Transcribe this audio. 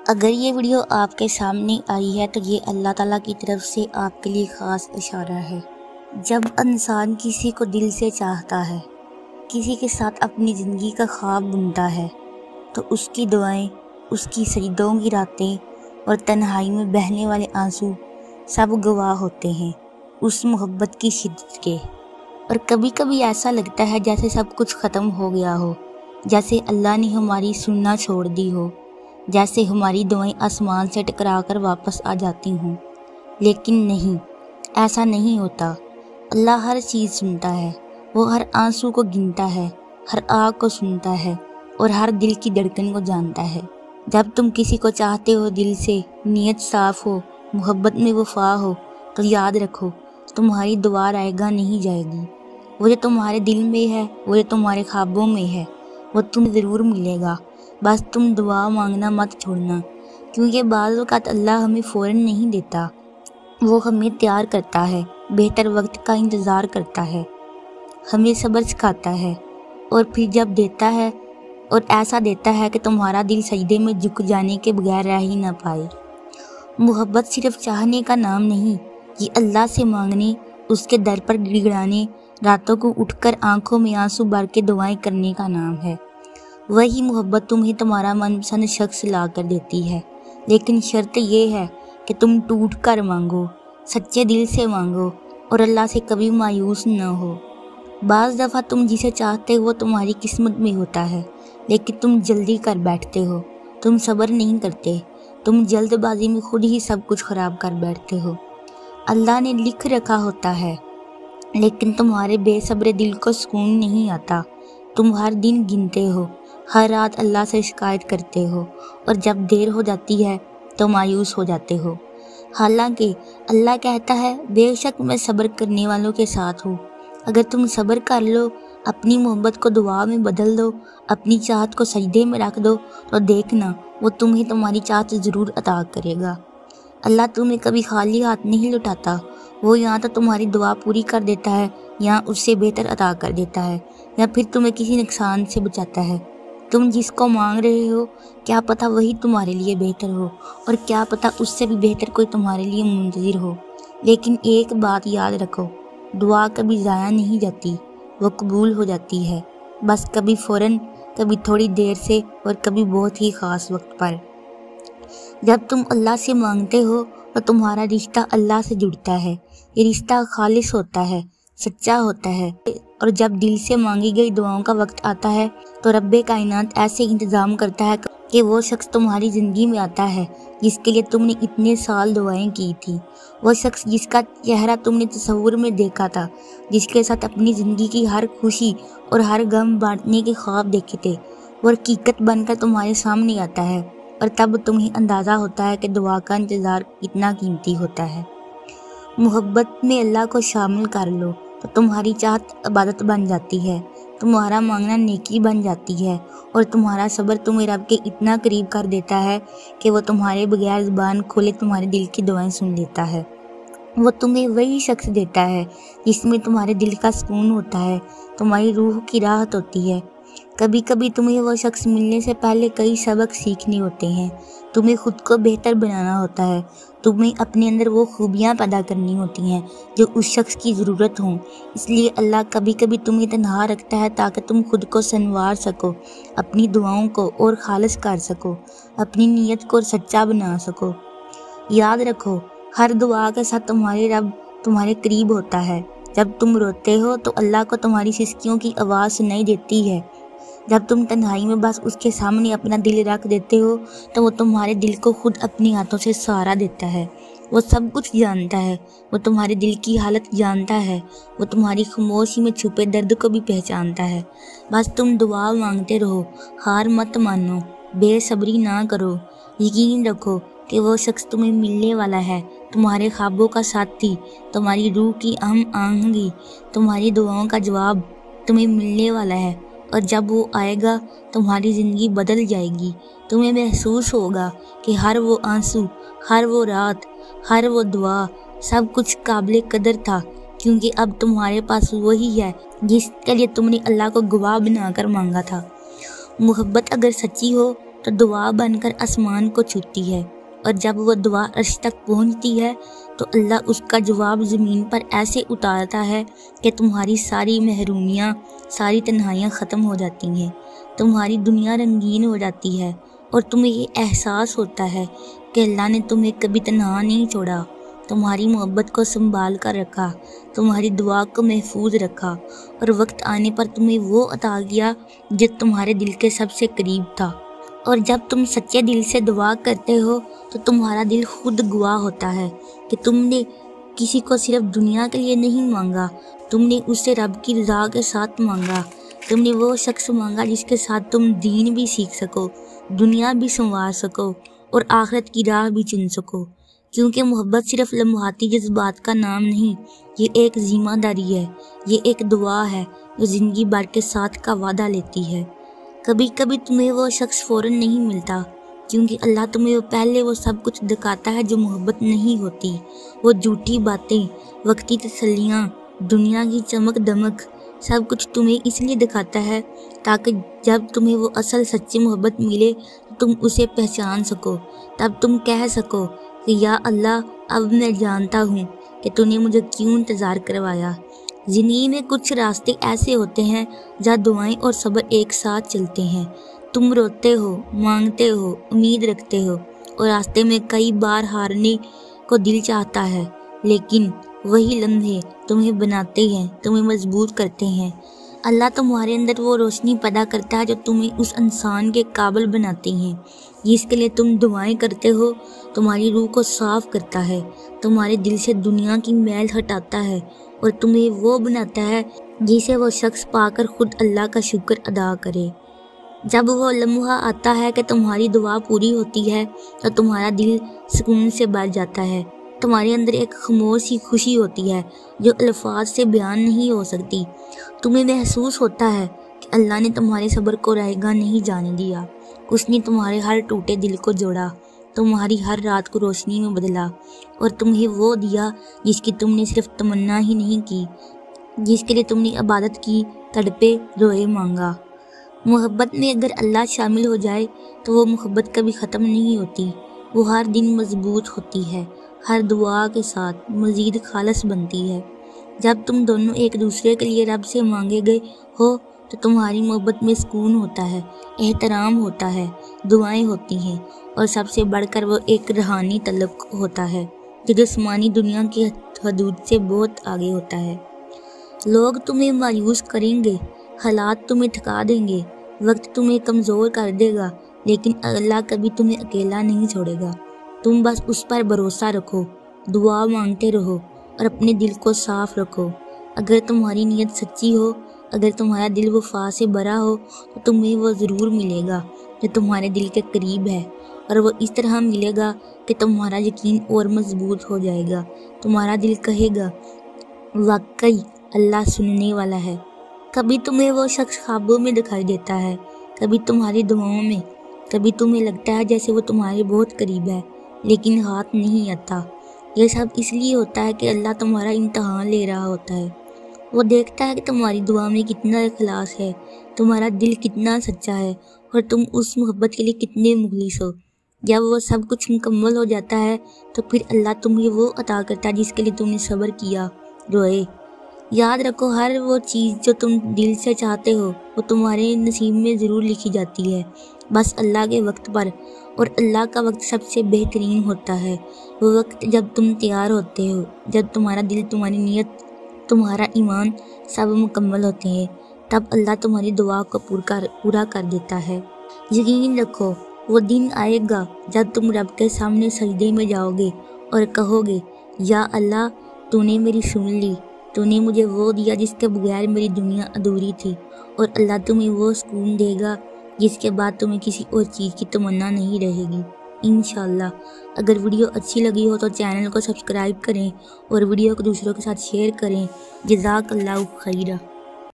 اگر یہ ویڈیو آپ کے سامنے آئی ہے تو یہ اللہ تعالیٰ کی طرف سے آپ کے لیے خاص اشارہ ہے۔ جب انسان کسی کو دل سے چاہتا ہے، کسی کے ساتھ اپنی زندگی کا خواب بنتا ہے، تو اس کی دعائیں، اس کی سجدوں کی راتیں اور تنہائی میں بہنے والے آنسو سب گواہ ہوتے ہیں اس محبت کی شدت کے۔ اور کبھی کبھی ایسا لگتا ہے جیسے سب کچھ ختم ہو گیا ہو، جیسے اللہ نے ہماری سننا چھوڑ دی ہو، جیسے ہماری دعائیں آسمان سے ٹکرا کر واپس آ جاتی ہوں۔ لیکن نہیں، ایسا نہیں ہوتا۔ اللہ ہر چیز سنتا ہے، وہ ہر آنسو کو گنتا ہے، ہر آگ کو سنتا ہے اور ہر دل کی دھڑکن کو جانتا ہے۔ جب تم کسی کو چاہتے ہو دل سے، نیت صاف ہو، محبت میں وفا ہو، تو یاد رکھو تمہاری دعا رائے گاہ نہیں جائے گی۔ وہ جو تمہارے دل میں ہے، وہ جو تمہارے خوابوں میں ہے، وہ تمہیں ضرور ملے گا۔ بس تم دعا مانگنا مت چھوڑنا، کیونکہ بعض اوقات اللہ ہمیں فوراً نہیں دیتا، وہ ہمیں تیار کرتا ہے، بہتر وقت کا انتظار کرتا ہے، ہمیں صبر سکھاتا ہے، اور پھر جب دیتا ہے اور ایسا دیتا ہے کہ تمہارا دل سجدے میں جھک جانے کے بغیر رہ ہی نہ پائے۔ محبت صرف چاہنے کا نام نہیں، یہ اللہ سے مانگنے، اس کے در پر گڑ گڑانے، راتوں کو اٹھ کر آنکھوں میں آنسو بھر کے دعائیں کرنے کا نام ہے۔ وہی محبت تمہیں تمہارا من پسند شخص لا کر دیتی ہے، لیکن شرط یہ ہے کہ تم ٹوٹ کر مانگو، سچے دل سے مانگو اور اللہ سے کبھی مایوس نہ ہو۔ بعض دفعہ تم جسے چاہتے ہو تمہاری قسمت میں ہوتا ہے، لیکن تم جلدی کر بیٹھتے ہو، تم صبر نہیں کرتے، تم جلد بازی میں خود ہی سب کچھ خراب کر بیٹھتے ہو۔ اللہ نے لکھ رکھا ہوتا ہے، لیکن تمہارے بے صبر دل کو سکون نہیں آتا۔ تم ہر دن گنتے ہو، ہر رات اللہ سے شکایت کرتے ہو، اور جب دیر ہو جاتی ہے تو مایوس ہو جاتے ہو۔ حالانکہ اللہ کہتا ہے بے شک میں صبر کرنے والوں کے ساتھ ہوں۔ اگر تم صبر کر لو، اپنی محبت کو دعا میں بدل دو، اپنی چاہت کو سجدے میں رکھ دو، تو دیکھنا وہ تمہیں تمہاری چاہت ضرور عطا کرے گا۔ اللہ تمہیں کبھی خالی ہاتھ نہیں لوٹاتا، وہ یا تو تمہاری دعا پوری کر دیتا ہے، یا اس سے بہتر عطا کر دیتا ہے، یا پھر تمہیں کسی نقصان سے بچاتا ہے۔ تم جس کو مانگ رہے ہو، کیا پتہ وہی تمہارے لیے بہتر ہو، اور کیا پتہ اس سے بھی بہتر کوئی تمہارے لیے منتظر ہو۔ لیکن ایک بات یاد رکھو، دعا کبھی ضائع نہیں جاتی، وہ قبول ہو جاتی ہے، بس کبھی فوراً، کبھی تھوڑی دیر سے، اور کبھی بہت ہی خاص وقت پر۔ جب تم اللہ سے مانگتے ہو تو تمہارا رشتہ اللہ سے جڑتا ہے، یہ رشتہ خالص ہوتا ہے، سچا ہوتا ہے، اور جب دل سے مانگی گئی دعاؤں کا وقت آتا ہے تو رب کائنات ایسے انتظام کرتا ہے کہ وہ شخص تمہاری زندگی میں آتا ہے جس کے لیے تم نے اتنے سال دعائیں کی تھی، وہ شخص جس کا چہرہ تم نے تصور میں دیکھا تھا، جس کے ساتھ اپنی زندگی کی ہر خوشی اور ہر غم بانٹنے کے خواب دیکھے تھے، وہ حقیقت بن کر تمہارے سامنے آتا ہے، اور تب تمہیں اندازہ ہوتا ہے کہ دعا کا انتظار کتنا قیمتی ہوتا ہے۔ محبت میں اللہ کو شامل کر لو تو تمہاری چاہت عبادت بن جاتی ہے، تمہارا مانگنا نیکی بن جاتی ہے، اور تمہارا صبر تمہیں رب کے اتنا قریب کر دیتا ہے کہ وہ تمہارے بغیر زبان کھولے تمہارے دل کی دعائیں سن لیتا ہے۔ وہ تمہیں وہی شخص دیتا ہے جس میں تمہارے دل کا سکون ہوتا ہے، تمہاری روح کی راحت ہوتی ہے۔ کبھی کبھی تمہیں وہ شخص ملنے سے پہلے کئی سبق سیکھنے ہوتے ہیں، تمہیں خود کو بہتر بنانا ہوتا ہے، تمہیں اپنے اندر وہ خوبیاں پیدا کرنی ہوتی ہیں جو اس شخص کی ضرورت ہوں۔ اس لیے اللہ کبھی کبھی تمہیں تنہا رکھتا ہے تاکہ تم خود کو سنوار سکو، اپنی دعاؤں کو اور خالص کر سکو، اپنی نیت کو سچا بنا سکو۔ یاد رکھو، ہر دعا کے ساتھ تمہارے رب تمہارے قریب ہوتا ہے۔ جب تم روتے ہو تو اللہ کو تمہاری سسکیوں کی آواز سنائی دیتی ہے۔ جب تم تنہائی میں بس اس کے سامنے اپنا دل رکھ دیتے ہو تو وہ تمہارے دل کو خود اپنی ہاتھوں سے سہارا دیتا ہے۔ وہ سب کچھ جانتا ہے، وہ تمہارے دل کی حالت جانتا ہے، وہ تمہاری خاموشی میں چھپے درد کو بھی پہچانتا ہے۔ بس تم دعا مانگتے رہو، ہار مت مانو، بے صبری نہ کرو، یقین رکھو کہ وہ شخص تمہیں ملنے والا ہے، تمہارے خوابوں کا ساتھی، تمہاری روح کی ہم آہنگی، تمہاری دعاؤں کا جواب تمہیں ملنے والا ہے، اور جب وہ آئے گا تمہاری زندگی بدل جائے گی۔ تمہیں محسوس ہوگا کہ ہر وہ آنسو، ہر وہ رات، ہر وہ دعا، سب کچھ قابل قدر تھا، کیونکہ اب تمہارے پاس وہی ہے جس کے لیے تم نے اللہ کو گواہ بنا کر مانگا تھا۔ محبت اگر سچی ہو تو دعا بن کر آسمان کو چھوتی ہے، اور جب وہ دعا عرش تک پہنچتی ہے تو اللہ اس کا جواب زمین پر ایسے اتارتا ہے کہ تمہاری ساری محرومیاں، ساری تنہائیاں ختم ہو جاتی ہیں، تمہاری دنیا رنگین ہو جاتی ہے، اور تمہیں یہ احساس ہوتا ہے کہ اللہ نے تمہیں کبھی تنہا نہیں چھوڑا، تمہاری محبت کو سنبھال کر رکھا، تمہاری دعا کو محفوظ رکھا، اور وقت آنے پر تمہیں وہ عطا کیا جو تمہارے دل کے سب سے قریب تھا۔ اور جب تم سچے دل سے دعا کرتے ہو تو تمہارا دل خود گواہ ہوتا ہے کہ تم نے کسی کو صرف دنیا کے لیے نہیں مانگا، تم نے اسے رب کی رضا کے ساتھ مانگا، تم نے وہ شخص مانگا جس کے ساتھ تم دین بھی سیکھ سکو، دنیا بھی سنوار سکو، اور آخرت کی راہ بھی چن سکو، کیونکہ محبت صرف لمحاتی جذبات کا نام نہیں، یہ ایک ذمہ داری ہے، یہ ایک دعا ہے جو زندگی بھر کے ساتھ کا وعدہ لیتی ہے۔ کبھی کبھی تمہیں وہ شخص فوراً نہیں ملتا، کیونکہ اللہ تمہیں پہلے وہ سب کچھ دکھاتا ہے جو محبت نہیں ہوتی، وہ جھوٹی باتیں، وقتی تسلیاں، دنیا کی چمک دمک، سب کچھ تمہیں اس لیے دکھاتا ہے تاکہ جب تمہیں وہ اصل سچی محبت ملے تو تم اسے پہچان سکو، تب تم کہہ سکو کہ یا اللہ، اب میں جانتا ہوں کہ تو نے مجھے کیوں انتظار کروایا۔ زندگی میں کچھ راستے ایسے ہوتے ہیں جہاں دعائیں اور صبر ایک ساتھ چلتے ہیں، تم روتے ہو، مانگتے ہو، امید رکھتے ہو، اور راستے میں کئی بار ہارنے کو دل چاہتا ہے، لیکن وہی لمحے تمہیں بناتے ہیں، تمہیں مضبوط کرتے ہیں۔ اللہ تمہارے اندر وہ روشنی پیدا کرتا ہے جو تمہیں اس انسان کے قابل بناتی ہیں جس کے لیے تم دعائیں کرتے ہو، تمہاری روح کو صاف کرتا ہے، تمہارے دل سے دنیا کی میل ہٹاتا ہے، اور تمہیں وہ بناتا ہے جسے وہ شخص پا کر خود اللہ کا شکر ادا کرے۔ جب وہ لمحہ آتا ہے کہ تمہاری دعا پوری ہوتی ہے تو تمہارا دل سکون سے بھر جاتا ہے، تمہارے اندر ایک خاموش سی خوشی ہوتی ہے جو الفاظ سے بیان نہیں ہو سکتی۔ تمہیں محسوس ہوتا ہے کہ اللہ نے تمہارے صبر کو رائے گاں نہیں جانے دیا، اس نے تمہارے ہر ٹوٹے دل کو جوڑا، تمہاری ہر رات کو روشنی میں بدلا، اور تمہیں وہ دیا جس کی تم نے صرف تمنا ہی نہیں کی، جس کے لیے تم نے عبادت کی، تڑپے، روئے، مانگا۔ محبت میں اگر اللہ شامل ہو جائے تو وہ محبت کبھی ختم نہیں ہوتی، وہ ہر دن مضبوط ہوتی ہے، ہر دعا کے ساتھ مزید خالص بنتی ہے۔ جب تم دونوں ایک دوسرے کے لیے رب سے مانگے گئے ہو تو تمہاری محبت میں سکون ہوتا ہے، احترام ہوتا ہے، دعائیں ہوتی ہیں، اور سب سے بڑھ کر وہ ایک روحانی تعلق ہوتا ہے جو جسمانی دنیا کی حدود سے بہت آگے ہوتا ہے۔ لوگ تمہیں مایوس کریں گے، حالات تمہیں تھکا دیں گے، وقت تمہیں کمزور کر دے گا، لیکن اللہ کبھی تمہیں اکیلا نہیں چھوڑے گا۔ تم بس اس پر بھروسہ رکھو، دعا مانگتے رہو، اور اپنے دل کو صاف رکھو۔ اگر تمہاری نیت سچی ہو، اگر تمہارا دل وفا سے بھرا ہو تو تمہیں وہ ضرور ملے گا جو تمہارے دل کے قریب ہے، اور وہ اس طرح ملے گا کہ تمہارا یقین اور مضبوط ہو جائے گا۔ تمہارا دل کہے گا واقعی اللہ سننے والا ہے۔ کبھی تمہیں وہ شخص خوابوں میں دکھائی دیتا ہے، کبھی تمہاری دعاؤں میں، کبھی تمہیں لگتا ہے جیسے وہ تمہارے بہت قریب ہے لیکن ہاتھ نہیں آتا۔ یہ سب اس لیے ہوتا ہے کہ اللہ تمہارا امتحان لے رہا ہوتا ہے، وہ دیکھتا ہے کہ تمہاری دعا میں کتنا اخلاص ہے، تمہارا دل کتنا سچا ہے، اور تم اس محبت کے لیے کتنے مخلص ہو۔ جب وہ سب کچھ مکمل ہو جاتا ہے تو پھر اللہ تمہیں وہ عطا کرتا ہے جس کے لیے تم نے صبر کیا، روئے۔ یاد رکھو، ہر وہ چیز جو تم دل سے چاہتے ہو وہ تمہارے نصیب میں ضرور لکھی جاتی ہے، بس اللہ کے وقت پر، اور اللہ کا وقت سب سے بہترین ہوتا ہے۔ وہ وقت جب تم تیار ہوتے ہو، جب تمہارا دل، تمہاری نیت، تمہارا ایمان سب مکمل ہوتے ہیں، تب اللہ تمہاری دعا کو پورا کر دیتا ہے۔ یقین رکھو، وہ دن آئے گا جب تم رب کے سامنے سجدے میں جاؤ گے اور کہو گے یا اللہ، تو نے میری سن لی، تو نے مجھے وہ دیا جس کے بغیر میری دنیا ادھوری تھی، اور اللہ تمہیں وہ سکون دے گا جس کے بعد تمہیں کسی اور چیز کی تمنا نہیں رہے گی انشاءاللہ۔ اگر ویڈیو اچھی لگی ہو تو چینل کو سبسکرائب کریں اور ویڈیو کو دوسروں کے ساتھ شیئر کریں۔ جزاک اللہ خیرہ۔